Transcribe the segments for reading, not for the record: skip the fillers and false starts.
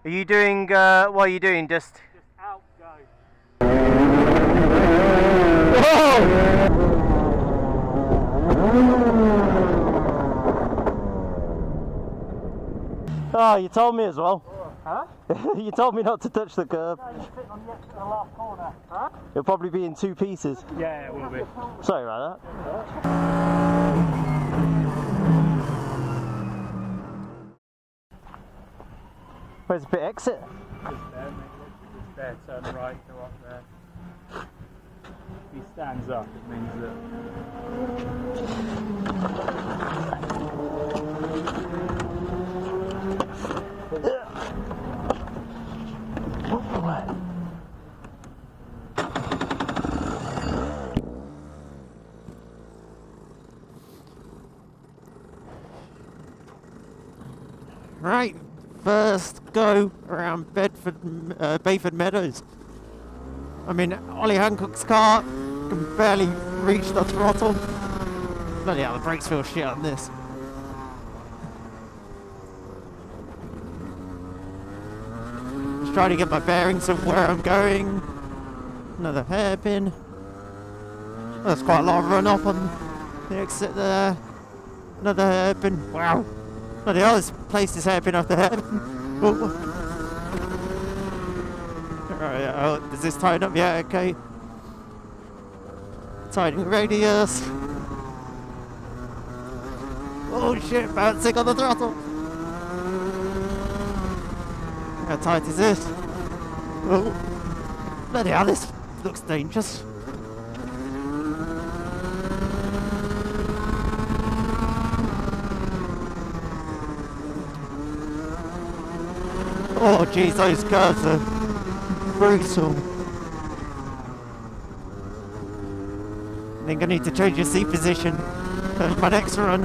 Are you doing, what are you doing? Just out, go. Oh, you told me as well. Huh? You told me not to touch the curb. No, you sit on the last corner. Huh? It'll probably be in 2 pieces. Yeah, it will be. Sorry about that. Where's the pit exit? Just there, mate. Just there, turn right, go up there. If he stands up, it means that... Right, first go around Bayford Meadows. I'm in Oli Hancock's car, can barely reach the throttle. Bloody hell, the brakes feel shit on this. Just trying to get my bearings of where I'm going. Another hairpin. That's quite a lot of run up on the exit there. Another hairpin. Wow. Bloody hell, this place is hairpin after hairpin. Oh. Right, oh, is this tied up? Yeah, okay. Tightening radius. Oh shit, bouncing on the throttle. How tight is this? Oh. Bloody hell, this looks dangerous. Oh jeez, those curves are brutal. I think I need to change your seat position for my next run.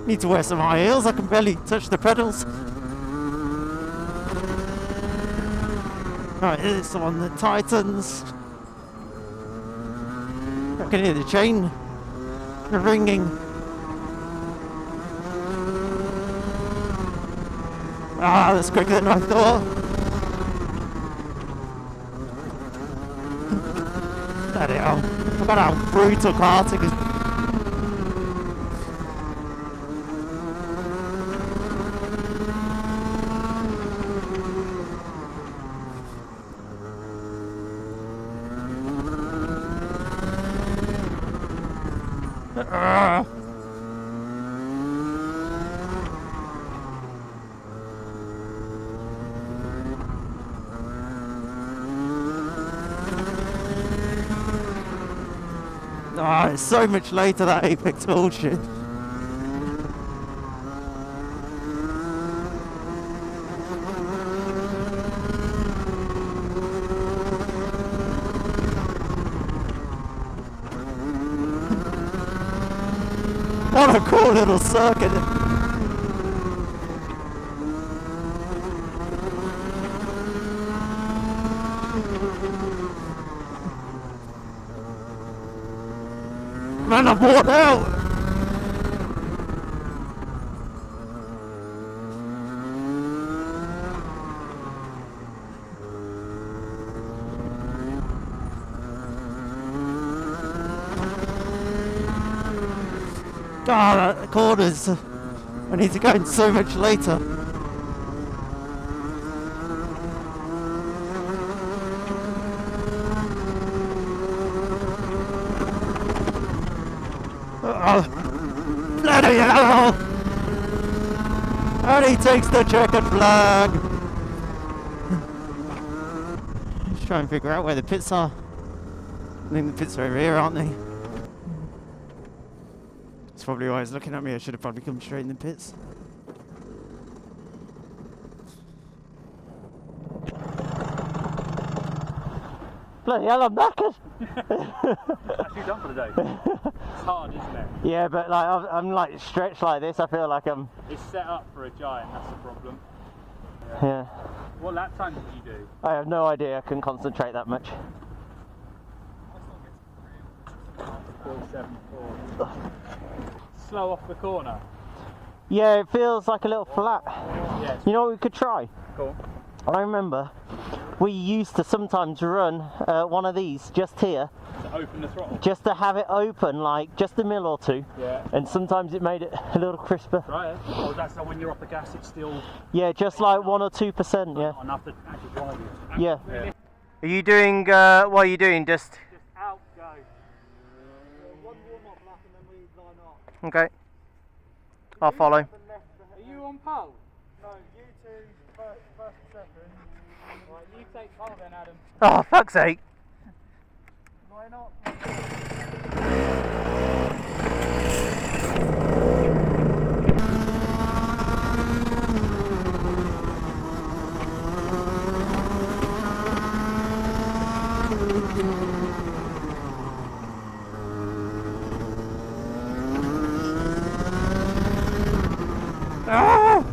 Need to wear some high heels, I can barely touch the pedals. Right, here's the one that tightens. I can hear the chain ringing. Ah, that's quicker than I thought. Bloody hell. I forgot how brutal karting is. Ah, it's so much later, that apex bullshit. What a cool little circuit. Man, I'm worn out! Ah, the corners. I need to go in so much later. Oh, bloody hell! And he takes the checkered flag! Just try and figure out where the pits are. I think the pits are over here, aren't they? That's probably why he's looking at me. I should have probably come straight in the pits. Bloody hell, I'm knackered! Actually done for the day. It's hard, isn't it? Yeah, but like I'm like stretched like this. I feel like I'm. It's set up for a giant. That's the problem. Yeah. What lap time did you do? I have no idea. I couldn't concentrate that much. Still 7.4. Slow off the corner. Yeah, it feels like a little flat. Yes. You know what we could try? Cool. I remember we used to sometimes run one of these just here, To open the throttle. just to have it open like just a mil or two, Yeah. and sometimes it made it a little crisper. Try it. Oh, that's not when you're off the gas, it's still Yeah, just like 1 or 2%. Yeah. not enough to actually drive you. Yeah. Yeah. Are you doing? What are you doing? Just Out, go. One warm-up lap and then we line up. okay. I'll follow. Are you on pole? No, you two first and second. Right, you take pole then, Adam. Oh, fuck's sake! Line up. Ah!